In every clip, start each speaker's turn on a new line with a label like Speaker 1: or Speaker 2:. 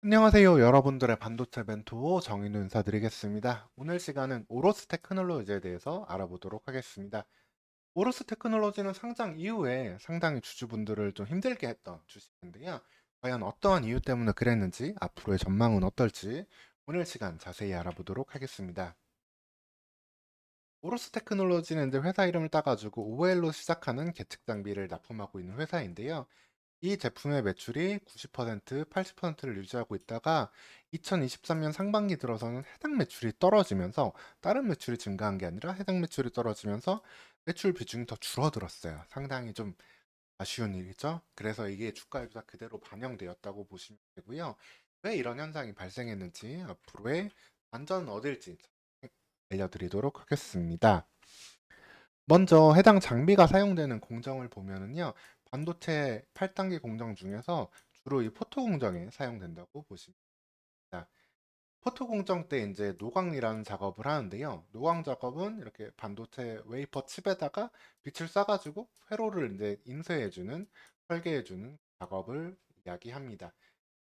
Speaker 1: 안녕하세요. 여러분들의 반도체 멘토 정인우 인사드리겠습니다. 오늘 시간은 오로스 테크놀로지에 대해서 알아보도록 하겠습니다. 오로스 테크놀로지는 상장 이후에 상당히 주주분들을 좀 힘들게 했던 주식인데요. 과연 어떠한 이유 때문에 그랬는지, 앞으로의 전망은 어떨지 오늘 시간 자세히 알아보도록 하겠습니다. 오로스 테크놀로지는 이제 회사 이름을 따가지고 OL로 시작하는 계측 장비를 납품하고 있는 회사인데요. 이 제품의 매출이 90%, 80%를 유지하고 있다가 2023년 상반기 들어서는 해당 매출이 떨어지면서 다른 매출이 증가한 게 아니라 해당 매출이 떨어지면서 매출 비중이 더 줄어들었어요. 상당히 좀 아쉬운 일이죠. 그래서 이게 주가에 그대로 반영되었다고 보시면 되고요. 왜 이런 현상이 발생했는지 앞으로의 반전은 어딜지 알려드리도록 하겠습니다. 먼저 해당 장비가 사용되는 공정을 보면은요, 반도체 8단계 공정 중에서 주로 이 포토 공정에 사용된다고 보시면 됩니다. 포토 공정 때 이제 노광이라는 작업을 하는데요. 노광 작업은 이렇게 반도체 웨이퍼 칩에다가 빛을 쏴가지고 회로를 이제 인쇄해주는, 설계해주는 작업을 이야기합니다.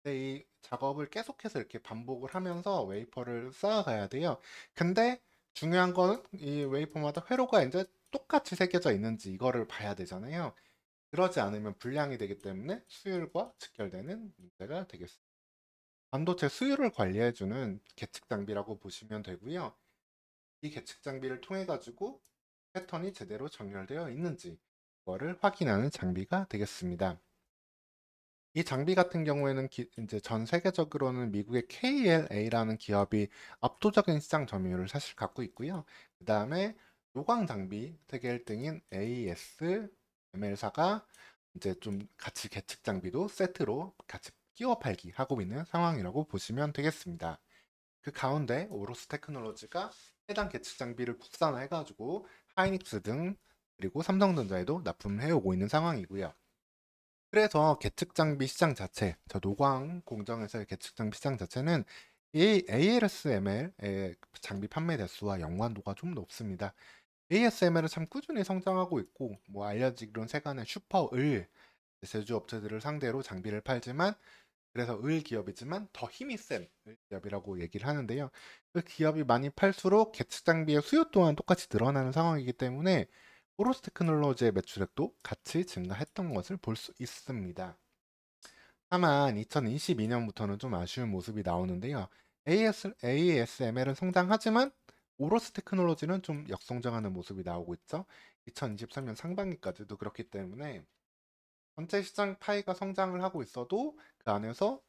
Speaker 1: 근데 이 작업을 계속해서 이렇게 반복을 하면서 웨이퍼를 쌓아가야 돼요. 근데 중요한 거는 이 웨이퍼마다 회로가 이제 똑같이 새겨져 있는지 이거를 봐야 되잖아요. 그러지 않으면 불량이 되기 때문에 수율과 직결되는 문제가 되겠습니다. 반도체 수율을 관리해주는 계측 장비라고 보시면 되고요. 이 계측 장비를 통해 가지고 패턴이 제대로 정렬되어 있는지 그거를 확인하는 장비가 되겠습니다. 이 장비 같은 경우에는 이제 전 세계적으로는 미국의 KLA라는 기업이 압도적인 시장 점유율을 사실 갖고 있고요. 그 다음에 요광 장비 세계 1등인 AS ML사가 이제 좀 같이 계측 장비도 세트로 같이 끼워 팔기 하고 있는 상황이라고 보시면 되겠습니다. 그 가운데 오로스 테크놀로지가 해당 계측 장비를 국산화해가지고 하이닉스 등 그리고 삼성전자에도 납품해 오고 있는 상황이고요. 그래서 계측 장비 시장 자체, 저 노광 공정에서의 계측 장비 시장 자체는 이 ASML의 장비 판매 대수와 연관도가 좀 높습니다. ASML은 참 꾸준히 성장하고 있고, 뭐 알려지기로는 세간의 슈퍼을 제조업체들을 상대로 장비를 팔지만, 그래서 을 기업이지만 더 힘이 센 을 기업이라고 얘기를 하는데요. 그 기업이 많이 팔수록 계측 장비의 수요 또한 똑같이 늘어나는 상황이기 때문에 오로스 테크놀로지의 매출액도 같이 증가했던 것을 볼 수 있습니다. 다만 2022년부터는 좀 아쉬운 모습이 나오는데요. ASML은 성장하지만 오로스 테크놀로지는 좀 역성장하는 모습이 나오고 있죠. 2023년 상반기까지도 그렇기 때문에 전체 시장 파이가 성장을 하고 있어도 그 안에서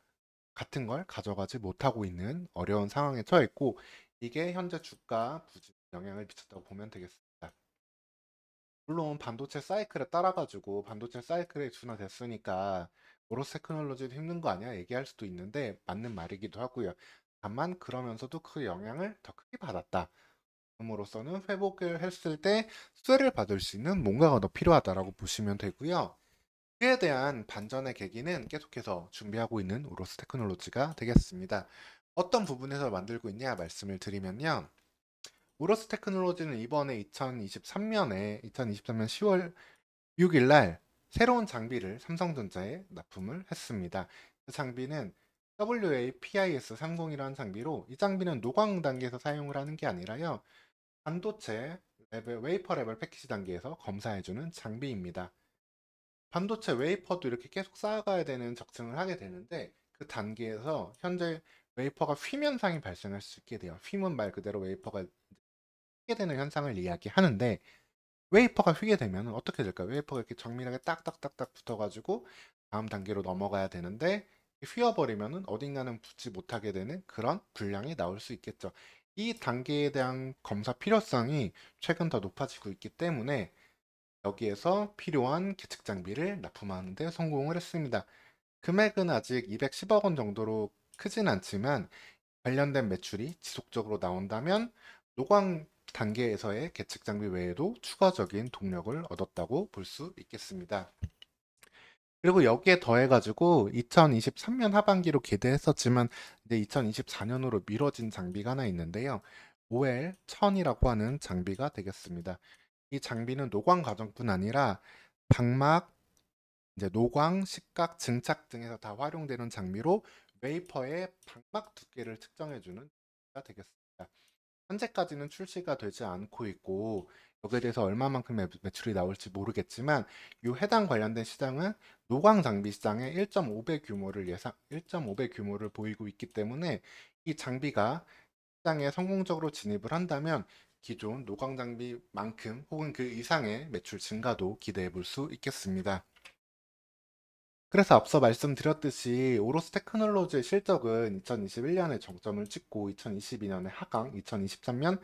Speaker 1: 같은 걸 가져가지 못하고 있는 어려운 상황에 처해 있고, 이게 현재 주가 부진 영향을 미쳤다고 보면 되겠습니다. 물론 반도체 사이클에 따라가지고 반도체 사이클에 준화됐으니까 오로스 테크놀로지도 힘든 거 아니야 얘기할 수도 있는데 맞는 말이기도 하고요. 다만 그러면서도 그 영향을 더 크게 받았다. 음으로써는 회복을 했을 때 수혜를 받을 수 있는 뭔가가 더 필요하다라고 보시면 되고요. 그에 대한 반전의 계기는 계속해서 준비하고 있는 오로스 테크놀로지가 되겠습니다. 어떤 부분에서 만들고 있냐 말씀을 드리면요. 오로스 테크놀로지는 이번에 2023년 10월 6일 날 새로운 장비를 삼성전자에 납품을 했습니다. 그 장비는 WAPIS30이라는 장비로, 이 장비는 노광 단계에서 사용을 하는 게 아니라요. 반도체 레벨, 웨이퍼 레벨 패키지 단계에서 검사해주는 장비입니다. 반도체 웨이퍼도 이렇게 계속 쌓아가야 되는 적층을 하게 되는데, 그 단계에서 현재 웨이퍼가 휨 현상이 발생할 수 있게 돼요. 휨은 말 그대로 웨이퍼가 휘게 되는 현상을 이야기하는데, 웨이퍼가 휘게 되면 어떻게 될까요? 웨이퍼가 이렇게 정밀하게 딱딱딱딱 붙어가지고 다음 단계로 넘어가야 되는데, 휘어버리면은 어딘가는 붙지 못하게 되는 그런 불량이 나올 수 있겠죠. 이 단계에 대한 검사 필요성이 최근 더 높아지고 있기 때문에 여기에서 필요한 계측 장비를 납품하는 데 성공을 했습니다. 금액은 아직 210억 원 정도로 크진 않지만 관련된 매출이 지속적으로 나온다면 노광 단계에서의 계측 장비 외에도 추가적인 동력을 얻었다고 볼 수 있겠습니다. 그리고 여기에 더해가지고 2023년 하반기로 기대했었지만 이제 2024년으로 미뤄진 장비가 하나 있는데요. OL1000이라고 하는 장비가 되겠습니다. 이 장비는 노광 과정뿐 아니라 방막, 이제 노광, 식각, 증착 등에서 다 활용되는 장비로 웨이퍼의 방막 두께를 측정해 주는 가 되겠습니다. 현재까지는 출시가 되지 않고 있고 여기에 대해서 얼마만큼 매출이 나올지 모르겠지만 이 해당 관련된 시장은 노광 장비 시장의 1.5배 규모를 1.5배 규모를 보이고 있기 때문에 이 장비가 시장에 성공적으로 진입을 한다면 기존 노광 장비만큼 혹은 그 이상의 매출 증가도 기대해 볼 수 있겠습니다. 그래서 앞서 말씀드렸듯이 오로스 테크놀로지의 실적은 2021년에 정점을 찍고 2022년에 하강, 2023년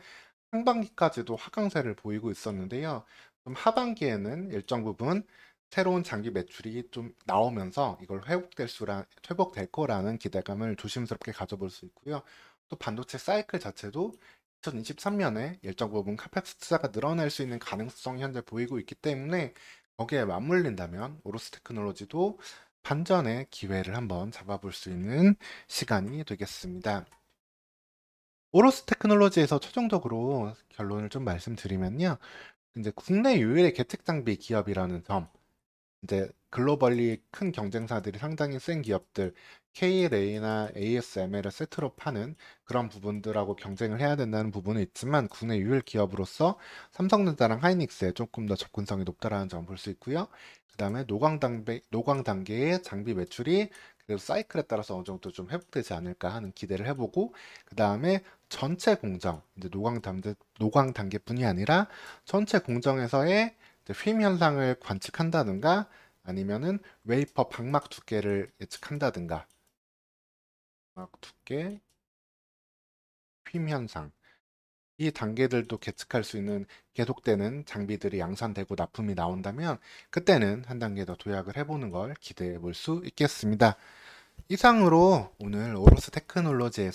Speaker 1: 상반기까지도 하강세를 보이고 있었는데요. 좀 하반기에는 일정 부분 새로운 장비 매출이 좀 나오면서 이걸 회복될 거라는 기대감을 조심스럽게 가져볼 수 있고요. 또 반도체 사이클 자체도 2023년에 일정 부분 카펙스 투자가 늘어날 수 있는 가능성이 현재 보이고 있기 때문에 거기에 맞물린다면 오로스 테크놀로지도 반전의 기회를 한번 잡아볼 수 있는 시간이 되겠습니다. 오로스 테크놀로지에서 최종적으로 결론을 좀 말씀드리면요. 이제 국내 유일의 계측 장비 기업이라는 점, 이제 글로벌리 큰 경쟁사들이 상당히 센 기업들, KLA나 ASML을 세트로 파는 그런 부분들하고 경쟁을 해야 된다는 부분은 있지만 국내 유일 기업으로서 삼성전자랑 하이닉스에 조금 더 접근성이 높다라는 점을 볼 수 있고요. 그 다음에 노광 단계의 장비 매출이 그래도 사이클에 따라서 어느 정도 좀 회복되지 않을까 하는 기대를 해보고 그 다음에 전체 공정, 이제 노광 단계뿐이 아니라 전체 공정에서의 휨 현상을 관측한다든가 아니면은 웨이퍼 방막 두께를 예측한다든가 방막 두께, 휨 현상 이 단계들도 계측할 수 있는 계속되는 장비들이 양산되고 납품이 나온다면 그때는 한 단계 더 도약을 해보는 걸 기대해 볼 수 있겠습니다. 이상으로 오늘 오로스 테크놀로지에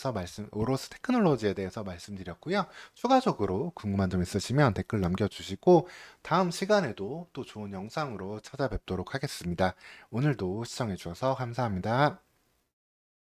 Speaker 1: 대해서 말씀드렸고요. 추가적으로 궁금한 점 있으시면 댓글 남겨주시고 다음 시간에도 또 좋은 영상으로 찾아뵙도록 하겠습니다. 오늘도 시청해 주셔서 감사합니다.